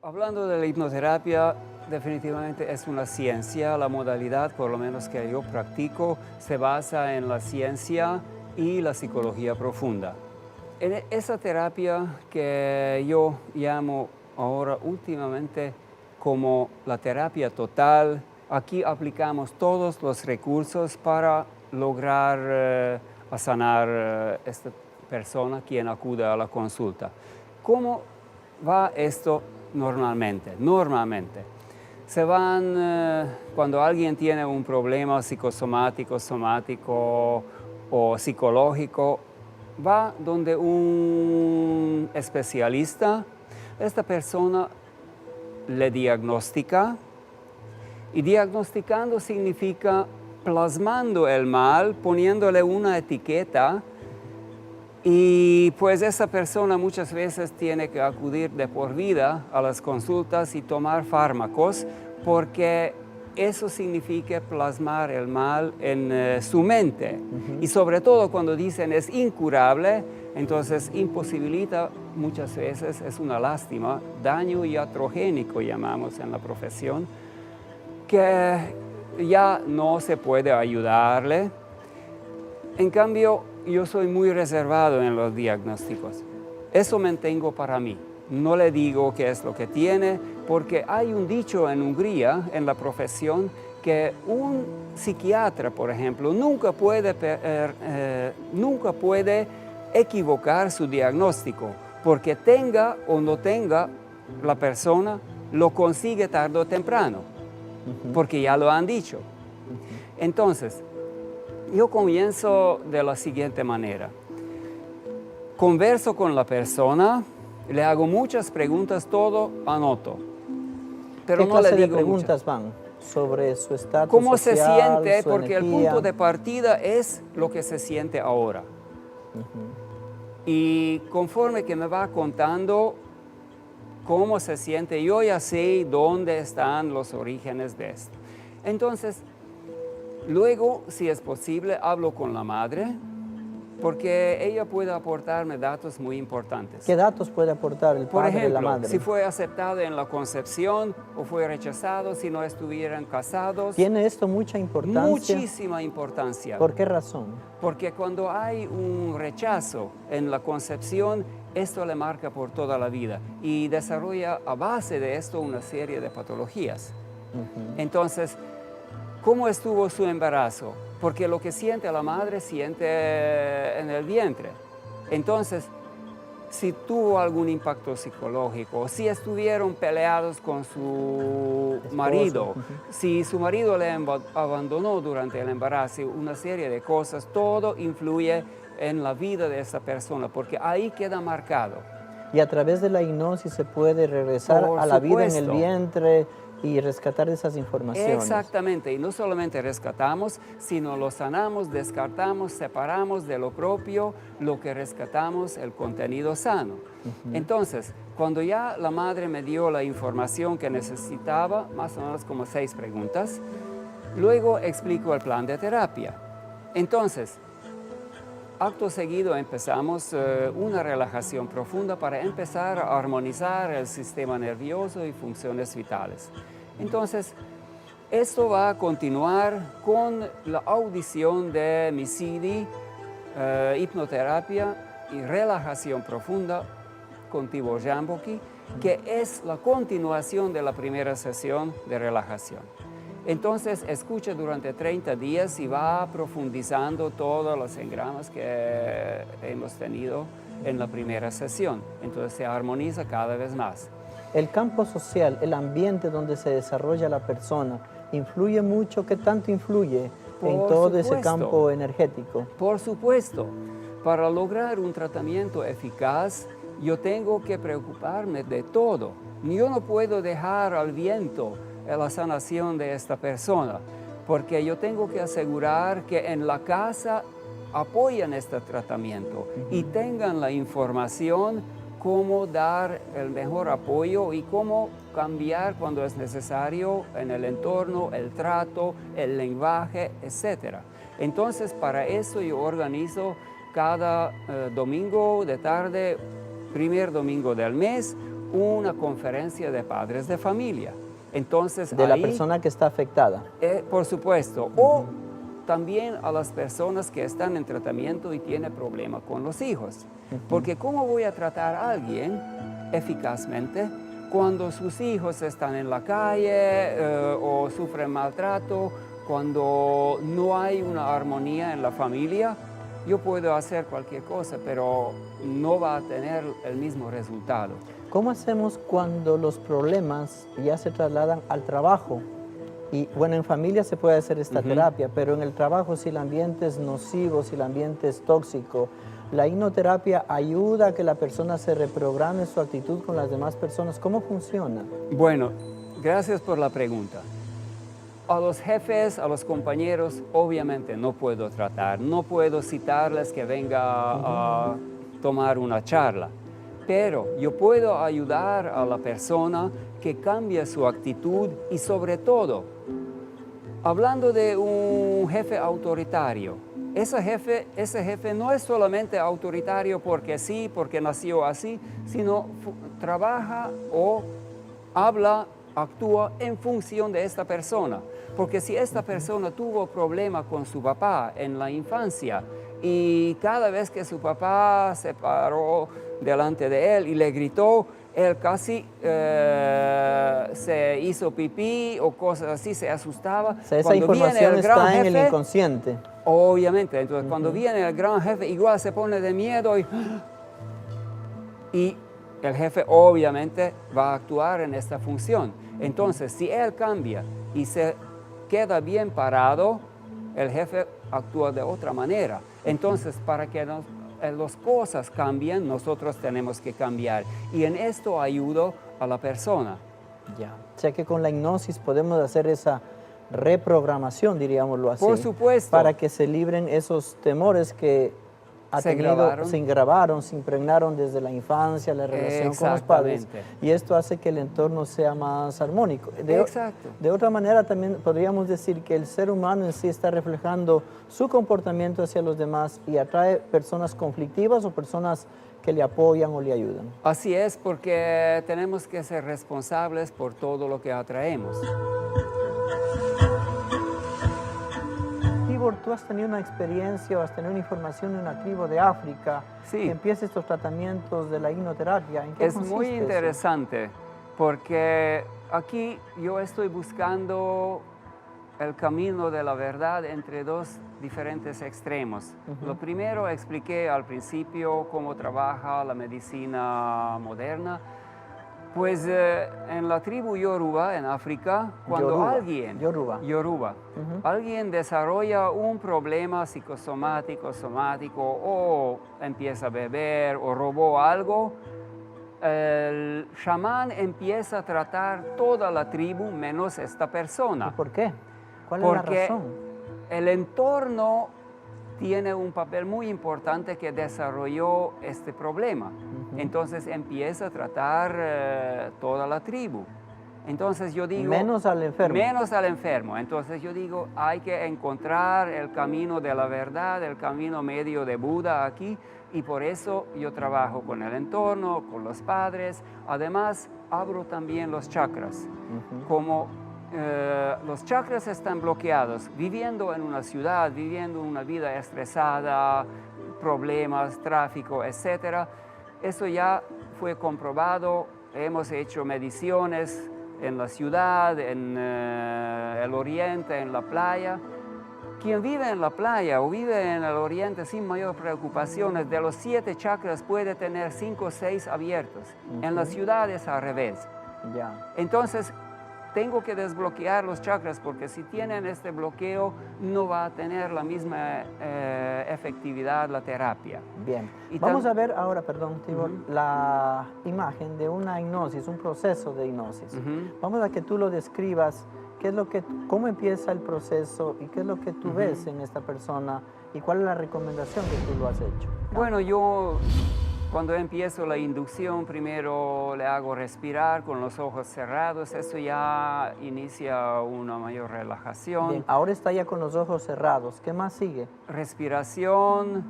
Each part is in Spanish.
Hablando de la hipnoterapia, definitivamente es una ciencia. La modalidad, por lo menos que yo practico, se basa en la ciencia y la psicología profunda. En esa terapia que yo llamo ahora últimamente como la terapia total, aquí aplicamos todos los recursos para lograr sanar esta persona quien acude a la consulta. ¿Cómo va esto normalmente? Normalmente se van, cuando alguien tiene un problema psicosomático, somático o psicológico, va donde un especialista. Esta persona le diagnostica, y diagnosticando significa plasmando el mal, poniéndole una etiqueta. Y pues esa persona muchas veces tiene que acudir de por vida a las consultas y tomar fármacos, porque eso significa plasmar el mal en su mente. Y sobre todo cuando dicen es incurable, entonces imposibilita muchas veces, es una lástima, daño iatrogénico llamamos en la profesión, que ya no se puede ayudarle. En cambio, yo soy muy reservado en los diagnósticos. Eso mantengo para mí. No le digo qué es lo que tiene, porque hay un dicho en Hungría, en la profesión, que un psiquiatra, por ejemplo, nunca puede equivocar su diagnóstico, porque tenga o no tenga la persona, lo consigue tarde o temprano, porque ya lo han dicho. Entonces, yo comienzo de la siguiente manera. Converso con la persona, le hago muchas preguntas, todo anoto. Pero ¿Qué no le clase de digo preguntas van sobre su estatus cómo se social, siente, su porque el energía? punto de partida es lo que se siente ahora. Y conforme que me va contando cómo se siente, yo ya sé dónde están los orígenes de esto. Entonces, luego, si es posible, hablo con la madre, porque ella puede aportarme datos muy importantes. ¿Qué datos puede aportar el Por padre y la ejemplo, madre? si fue aceptado en la concepción o fue rechazado, si no estuvieran casados. ¿Tiene esto mucha importancia? Muchísima importancia. ¿Por qué razón? Porque cuando hay un rechazo en la concepción, esto le marca por toda la vida y desarrolla a base de esto una serie de patologías. Entonces, ¿cómo estuvo su embarazo? Porque lo que siente la madre siente en el vientre. Entonces, si tuvo algún impacto psicológico, si estuvieron peleados con su marido, si su marido le abandonó durante el embarazo, una serie de cosas, todo influye en la vida de esa persona, porque ahí queda marcado. Y a través de la hipnosis se puede regresar Por a la vida en el supuesto. vientre y rescatar esas informaciones. Exactamente, y no solamente rescatamos, sino lo sanamos, descartamos, separamos de lo propio, lo que rescatamos, el contenido sano. Entonces, cuando ya la madre me dio la información que necesitaba, más o menos como 6 preguntas, luego explico el plan de terapia. Entonces, acto seguido empezamos una relajación profunda para empezar a armonizar el sistema nervioso y funciones vitales. Entonces, esto va a continuar con la audición de mi CD, hipnoterapia y relajación profunda con Tibor Jamboki, que es la continuación de la primera sesión de relajación. Entonces, escucha durante 30 días y va profundizando todos los engramas que hemos tenido en la primera sesión. Entonces, se armoniza cada vez más. El campo social, el ambiente donde se desarrolla la persona, ¿influye mucho? ¿Qué tanto influye en todo ese campo energético? Por supuesto. Para lograr un tratamiento eficaz, yo tengo que preocuparme de todo. Yo no puedo dejar al viento la sanación de esta persona, porque yo tengo que asegurar que en la casa apoyan este tratamiento y tengan la información cómo dar el mejor apoyo y cómo cambiar cuando es necesario en el entorno, el trato, el lenguaje, etc. Entonces, para eso yo organizo cada domingo de tarde, primer domingo del mes, una conferencia de padres de familia. Entonces, De la ahí, persona que está afectada. por supuesto, o también a las personas que están en tratamiento y tienen problemas con los hijos. Porque ¿cómo voy a tratar a alguien eficazmente cuando sus hijos están en la calle o sufren maltrato, cuando no hay una armonía en la familia? Yo puedo hacer cualquier cosa, pero no va a tener el mismo resultado. ¿Cómo hacemos cuando los problemas ya se trasladan al trabajo? Y bueno, en familia se puede hacer esta terapia, pero en el trabajo, si el ambiente es nocivo, si el ambiente es tóxico, la hipnoterapia ayuda a que la persona se reprograme su actitud con las demás personas. ¿Cómo funciona? Bueno, gracias por la pregunta. A los jefes, a los compañeros, obviamente no puedo tratar, no puedo citarles que venga a tomar una charla, pero yo puedo ayudar a la persona que cambie su actitud y sobre todo, hablando de un jefe autoritario, ese jefe no es solamente autoritario porque sí, porque nació así, sino trabaja o habla, actúa en función de esta persona. Porque si esta persona tuvo problemas con su papá en la infancia y cada vez que su papá se paró delante de él y le gritó, él casi se hizo pipí o cosas así, se asustaba. O sea, esa información está en el inconsciente. Obviamente, entonces cuando viene el gran jefe igual se pone de miedo y el jefe obviamente va a actuar en esta función. Entonces, si él cambia y se queda bien parado, el jefe actúa de otra manera. Entonces, para que las cosas cambien, nosotros tenemos que cambiar. Y en esto ayudo a la persona. Ya. O sea que con la hipnosis podemos hacer esa reprogramación, diríamoslo así. Por supuesto. Para que se libren esos temores que se grabaron, se impregnaron desde la infancia, la relación con los padres. Y esto hace que el entorno sea más armónico. Exacto. De otra manera, también podríamos decir que el ser humano en sí está reflejando su comportamiento hacia los demás y atrae personas conflictivas o personas que le apoyan o le ayudan. Así es, porque tenemos que ser responsables por todo lo que atraemos. Tú has tenido una experiencia o has tenido una información de una tribu de África que empieza estos tratamientos de la hipnoterapia. ¿En qué consiste muy interesante porque aquí yo estoy buscando el camino de la verdad entre dos diferentes extremos. Lo primero, expliqué al principio cómo trabaja la medicina moderna. Pues en la tribu Yoruba, en África, cuando alguien desarrolla un problema psicosomático, somático, o empieza a beber o robó algo, el chamán empieza a tratar toda la tribu menos esta persona. ¿Y por qué? ¿Cuál es la razón? El entorno tiene un papel muy importante que desarrolló este problema. Entonces empieza a tratar toda la tribu. Entonces yo digo... Menos al enfermo. Menos al enfermo. Entonces yo digo, hay que encontrar el camino de la verdad, el camino medio de Buda aquí, y por eso yo trabajo con el entorno, con los padres. Además, abro también los chakras. Como los chakras están bloqueados, viviendo en una ciudad, viviendo una vida estresada, problemas, tráfico, etc. Eso ya fue comprobado, hemos hecho mediciones en la ciudad, en el oriente, en la playa. Quien vive en la playa o vive en el oriente sin mayor preocupaciones, de los 7 chakras puede tener 5 o 6 abiertos. En la ciudad es al revés. Entonces, tengo que desbloquear los chakras porque si tienen este bloqueo no va a tener la misma efectividad la terapia. Bien, vamos a ver ahora, perdón, Tibor, la imagen de una hipnosis, un proceso de hipnosis. Vamos a que tú lo describas, cómo empieza el proceso y qué es lo que tú ves en esta persona y cuál es la recomendación que tú lo has hecho. Bueno, yo cuando empiezo la inducción, primero le hago respirar con los ojos cerrados. Eso ya inicia una mayor relajación. Bien, ahora está ya con los ojos cerrados. ¿Qué más sigue? Respiración,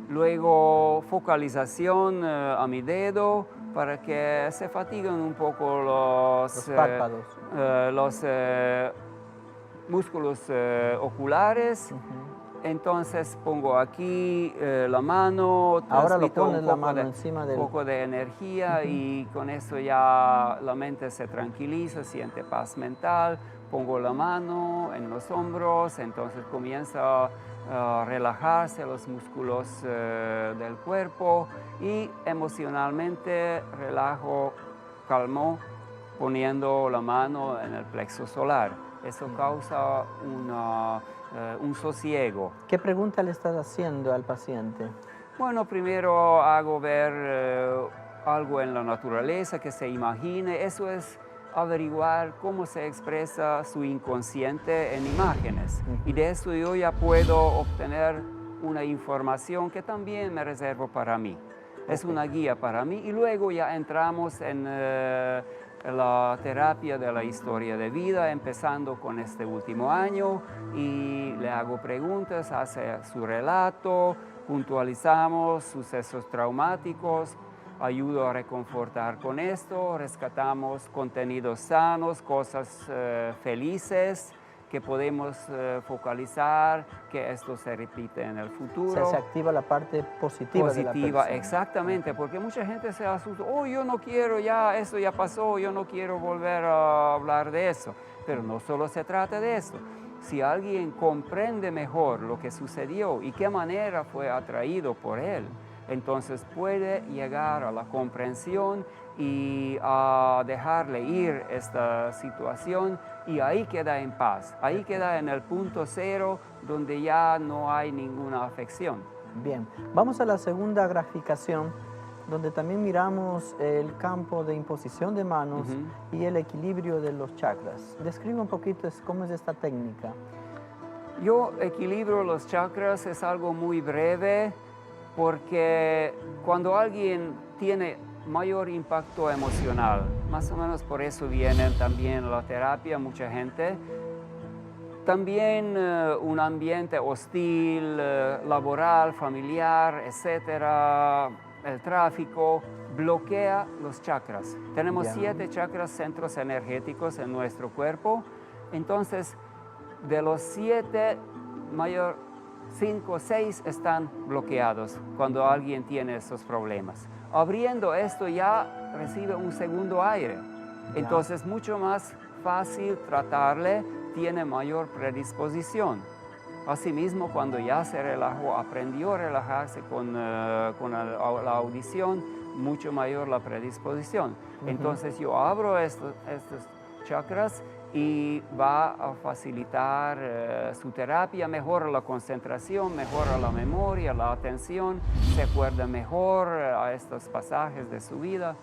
luego focalización a mi dedo, para que se fatiguen un poco Los párpados. los músculos oculares. Entonces pongo aquí la mano, Ahora lo transmito pones la mano encima del... un poco de energía y con eso ya la mente se tranquiliza, siente paz mental. Pongo la mano en los hombros, entonces comienza a relajarse los músculos del cuerpo y emocionalmente relajo, calmo, poniendo la mano en el plexo solar. Eso causa un sosiego. ¿Qué pregunta le estás haciendo al paciente? Bueno, primero hago ver algo en la naturaleza que se imagine. Eso es averiguar cómo se expresa su inconsciente en imágenes. Y de eso yo ya puedo obtener una información que también me reservo para mí. Es una guía para mí y luego ya entramos en la terapia de la historia de vida, empezando con este último año y le hago preguntas, hace su relato, puntualizamos sucesos traumáticos, ayudo a reconfortar con esto, rescatamos contenidos sanos, cosas felices que podemos focalizar, que esto se repite en el futuro. Se activa la parte positiva de la persona. Exactamente, porque mucha gente se asusta, oh, yo no quiero ya, eso ya pasó, yo no quiero volver a hablar de eso. Pero no solo se trata de eso. Si alguien comprende mejor lo que sucedió y qué manera fue atraído por él, entonces puede llegar a la comprensión y a dejarle ir esta situación y ahí queda en paz, ahí queda en el punto cero donde ya no hay ninguna afección. Bien, vamos a la segunda graficación donde también miramos el campo de imposición de manos y el equilibrio de los chakras. Describe un poquito cómo es esta técnica. Yo equilibro los chakras, es algo muy breve, porque cuando alguien tiene mayor impacto emocional, más o menos por eso viene también la terapia, mucha gente, también un ambiente hostil, laboral, familiar, etcétera, el tráfico, bloquea los chakras. Tenemos 7 chakras, centros energéticos en nuestro cuerpo, entonces de los 7, 5 o 6 están bloqueados cuando alguien tiene esos problemas. Abriendo esto ya recibe un segundo aire. Entonces mucho más fácil tratarle, tiene mayor predisposición. Asimismo, cuando ya se relajó, aprendió a relajarse con la audición, mucho mayor la predisposición. Entonces yo abro estos chakras y va a facilitar su terapia, mejora la concentración, mejora la memoria, la atención, se acuerda mejor a estos pasajes de su vida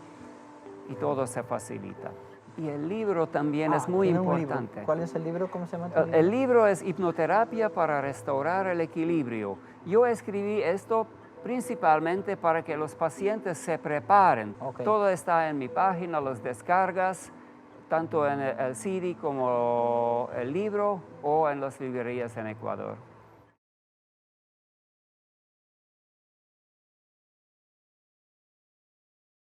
y todo se facilita. Y el libro también es muy importante. ¿Cuál es el libro? ¿Cómo se llama? El libro es Hipnoterapia para restaurar el equilibrio. Yo escribí esto principalmente para que los pacientes se preparen. Todo está en mi página, los descargas, tanto en el CD como el libro o en las librerías en Ecuador.